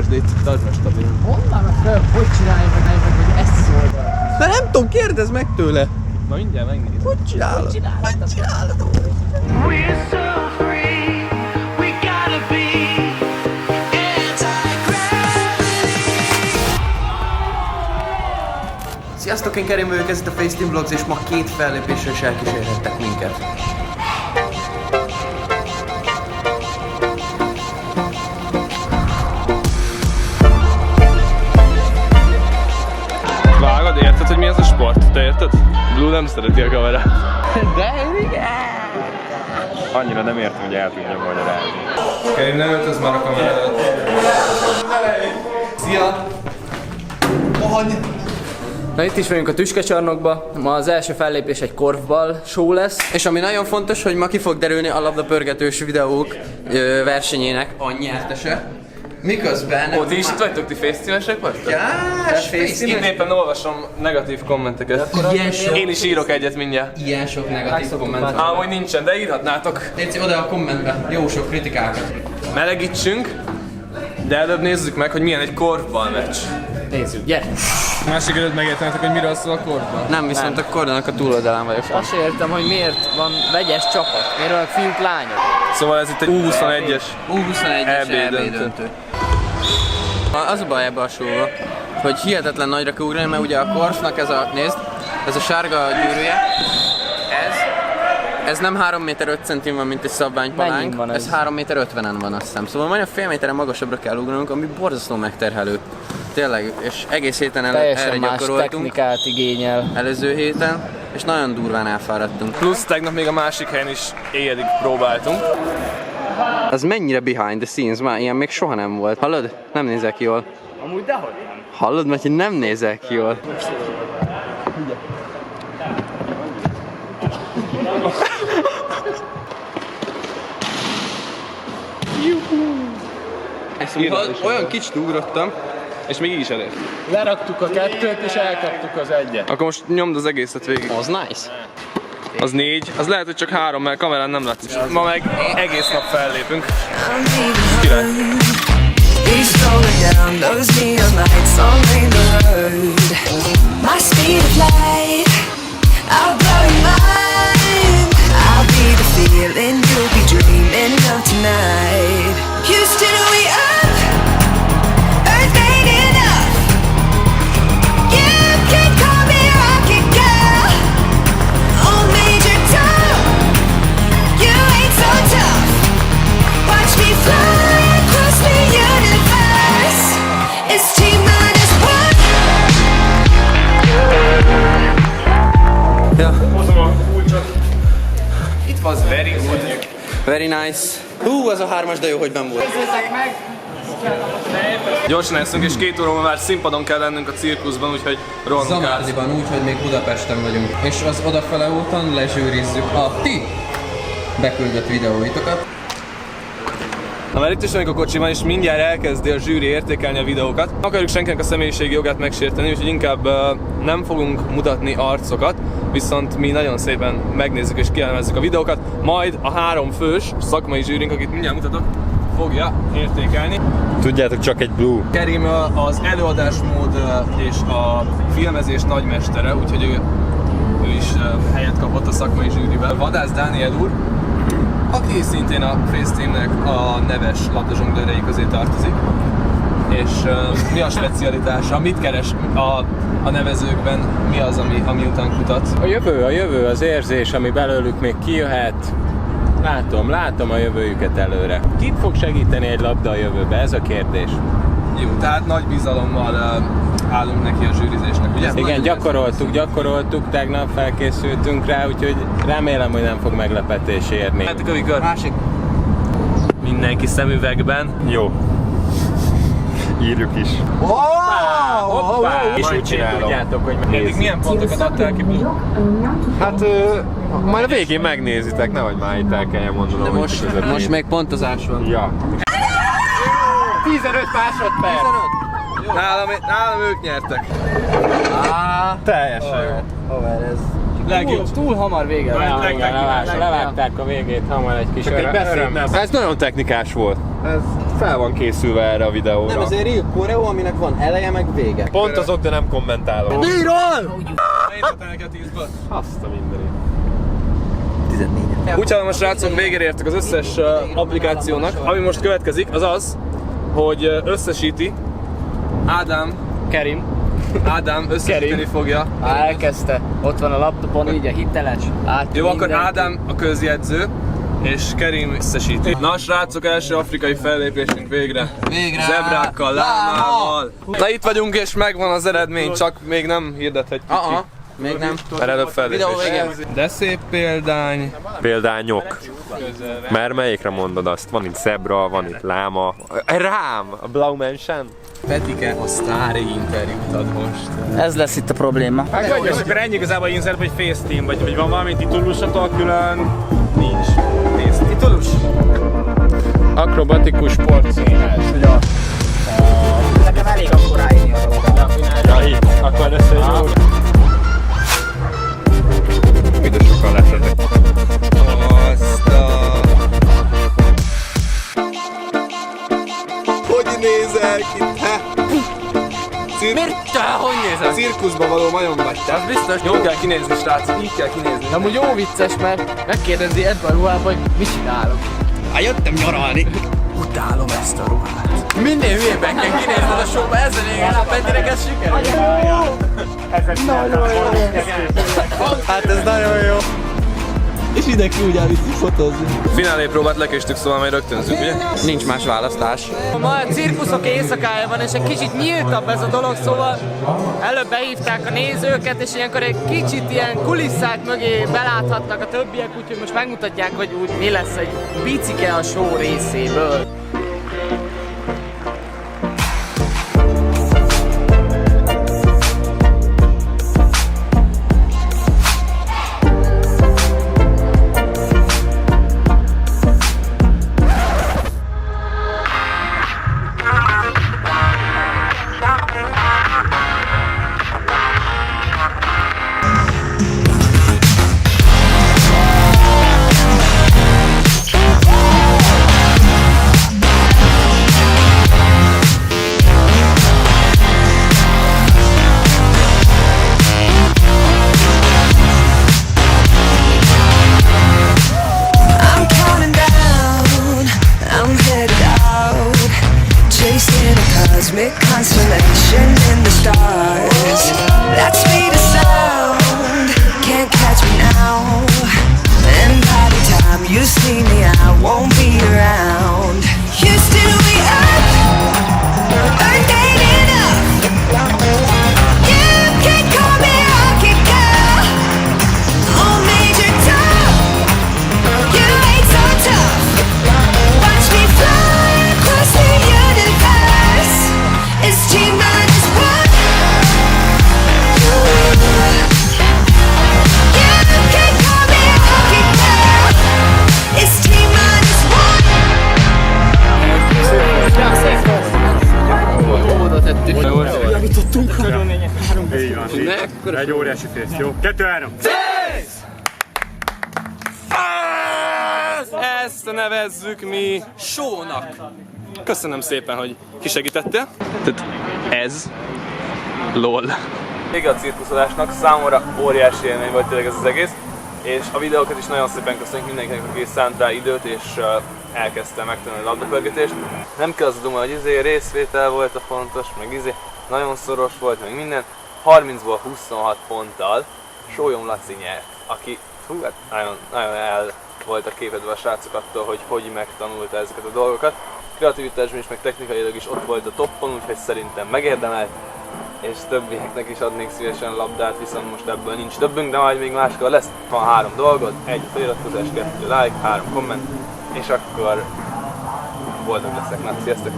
tartsd itt, tartsd meg stabil. Honnan föl, hogy csinálja meg, hogy ezt szólva? De nem tudom, kérdezd meg tőle. Na mindjárt megnézem. Hogy csinálod? Hogy csinálod? We're so free, we gotta be anti-gravity. Sziasztok, én Kerim vagyok, ez itt a FaceTeam Vlogs, és ma 2 fellépésre is elkísérhettek minket. Vágod, érted, hogy mi ez a sport? Te érted? Blue nem szereti a kamerát. De igen! Annyira nem értem, hogy el tudjam magyarázni. Kerim, nem öltöz már a kamerát. Szia! Na itt is vagyunk a Tüskecsarnokban, ma az első fellépés egy korfball show lesz. És ami nagyon fontos, hogy ma ki fog derülni a labdapörgetős videók versenyének a nyertese. Miközben... Ó, ti is itt vagytok, ti FaceTeam-esek vagytok? Jás, Itt éppen olvasom negatív kommenteket. Ilyen sok, Én is írok egyet mindjárt. ilyen sok negatív komment. Amúgy nincsen, de írhatnátok. Légy oda a kommentbe, jó sok kritikákat. Melegítsünk, de előbb nézzük meg, hogy milyen egy korfball meccs. Nézzük, gyere! Másik előtt megértenetek, hogy miről szól a korfball? Nem, viszont a kordának a túloldalán vagyok. Azt sem értem, hogy miért van vegyes csapat, miért vannak fiúk, lányok. Szóval ez itt egy U21-es U21-es EB EB döntő. Az a baj ebbe a show-ba, hogy hihetetlen nagyra kell ugrani, mert ugye a korfnak ez a, nézd, ez a sárga gyűrűje, ez nem 3 méter 5 centim van, mint egy szabványpalánk, Van ez 3 méter 50-en van, azt hiszem. Szóval majdnem fél méteren magasabbra kell ugranunk, ami borzasztó megterhelő. Tényleg, és egész héten erre Teljesen más gyakoroltunk, technikát igényel. előző héten, és nagyon durván elfáradtunk. Plusz tegnap még a másik helyen is éjjelig próbáltunk. Az mennyire behind the scenes, már ilyen még soha nem volt. Hallod? Nem nézek jól. Amúgy dehogy nem. Hallod, Matyi, nem nézek jól. Szóval olyan kicsit ugrottam, És még így is elért. Leraktuk a 2-t és elkaptuk az 1-et. Akkor most nyomd az egészet végig. az nice. Az 4, az lehet, hogy csak 3, mert kamerán nem látszik. Ma meg egész nap fellépünk. Király. Be slowing down those neon lights all in the road. My speed of light, I'll blow your mind. I'll be the feeling you'll be dreaming of tonight. Houston, are we up? Earth ain't enough. You can call me rocket girl. Oh, Major Tom, you ain't so tough. Watch me fly across the universe. It's T-1. Ja, It was very good. very nice. Az a 3-as, de jó, hogy benn volt. Gyorsan eszünk, és 2 óra már színpadon kell lennünk a cirkuszban, úgyhogy rohanunk át. Zamárdiban úgy, hogy még Budapesten vagyunk. És az odafele úton lezsűrizzük a ti beküldött videóitokat. Na már itt is vagyunk a kocsiban, és mindjárt elkezdi a zsűri értékelni a videókat. Nem akarjuk senkinek a személyiségi jogát megsérteni, úgyhogy inkább nem fogunk mutatni arcokat, viszont mi nagyon szépen megnézzük és kielemezzük a videókat, majd a 3 fős szakmai zsűrink, akit mindjárt mutatok, fogja értékelni. Tudjátok, csak egy blue. Kerim az előadásmód és a filmezés nagymestere, úgyhogy ő is helyet kapott a szakmai zsűriben. Vadász Dániel úr, aki szintén a FaceTeamnek a neves labdazsonglőrei közé tartozik. És mi a specialitása? Mit keres a nevezőkben? Mi az, ami után kutat? A jövő az érzés, ami belőlük még kijöhet. Látom a jövőjüket előre. Kit fog segíteni egy labda a jövőbe? Ez a kérdés. Jó, tehát nagy bizalommal állunk neki a zsűrizésnek, ugye? Igen, gyakoroltuk, tegnap felkészültünk rá, úgyhogy remélem, hogy nem fog meglepetés érni. Mehetünk a vikör. Másik. Mindenki szemüvegben. Jó. Írjuk is. Hoppá! És úgy csinálom. Tudjátok, hogy Eddig milyen pontokat adtál ki, Blue? Hát majd a végén megnézitek, nehogy már itt el kelljen mondanom. De hogy most még pontozás van. Ja. 15 másodperc! Nálam ők nyertek. Teljesen jó. Haver, ez... Legjobb. Túl hamar vége. Levágták a végét, hamar egy kis öröm. Ez nagyon technikás volt. Ez fel van készülve erre a videóra. Nem, ez egy real koreó, aminek van eleje meg vége. Pont azok, de nem kommentálom. Azt a mindenit. Úgy hallom, a srácok, végére értek az összes applikációnak. Ami most következik, az az, hogy összesíti Ádám összesíteni fogja. Elkezdte. Ott van a laptopon, így a hiteles. Jó, akkor Ádám a közjegyző, és Kerim összesíti. Na srácok, első afrikai fellépésünk végre. Zebrákkal, lámával. Na itt vagyunk, és megvan az eredmény, csak még nem hirdethetjük ki. Még nem. Mert előbb fellépés. De szép példány. Példányok. Mert melyikre mondod azt? Van itt zebra, van itt láma. Rám! A Blau Mansion. Petike a sztári interjút ad most. Ez lesz itt a probléma. És akkor ennyi igazából insert, hogy FaceTime, vagy van valami titulusatok külön? Nincs. Nézd, titulus? Akrobatikus sportszínház. Nekem elég akkor ráírni a dologra. Ja, itt. Akkor lesz egy jó. Mit sokan leszetek. Hogy nézel itt, he? Miért? Te, hogy nézel? Cirkuszba való majom vagy te. Az biztos. Jó kell kinézni, srácok, így kell kinézni. De amúgy jó vicces, mert megkérdezi ebben a ruhában, hogy mit csinálok. Hát jöttem nyaralni. Utálom ezt a ruhát. Minél hülyében kell kinézned a showba, ezzel égen a Petinek ez sikerül. Hát ez nagyon jó. És ide ki úgy elviszik fotózni. Finálé próbát lekéstük, szóval majd rögtönzünk, ugye? Nincs más választás. Ma a cirkuszok éjszakája van, és egy kicsit nyíltabb ez a dolog, szóval előbb behívták a nézőket, és ilyenkor egy kicsit ilyen kulisszák mögé beláthatnak a többiek, úgyhogy most megmutatják, hogy úgy mi lesz egy picike a show részéből. Cosmic constellation in the stars. That speed of sound can't catch me now. And by the time you see me, I won't be around. Houston, we up, earth ain't enough. You can call me Rocket Girl, on Major Tom. You ain't so tough. Watch me fly across the universe. It's T-minus one. You can call me Rocket Girl. It's T-minus one. Egy óriási fész, jó? 2-3. Ezt nevezzük mi show-nak. Köszönöm szépen, hogy kisegítettél. Tehát ez LOL. Vége a cirkuszolásnak, számomra óriási élmény volt tényleg ez az egész. És a videókat is nagyon szépen köszönjük mindenkinek, aki szánt rá időt és elkezdte megtanulni a labdapörgetést. Nem kell az a duma, hogy részvétel volt a fontos, meg nagyon szoros volt, meg minden. 30-ból 26 ponttal Sólyom Laci nyert, aki hát nagyon el volt a képedve a srácok attól, hogy megtanulta ezeket a dolgokat. Kreativitásban is, meg technikailag is ott volt a toppon, úgyhogy szerintem megérdemelt, és többieknek is adnék szívesen labdát, viszont most ebből nincs többünk, de majd még máskor lesz. Van 3 dolgod, 1 feliratkozás, 2 like, 3 komment, és akkor boldog leszek. Na, sziasztok!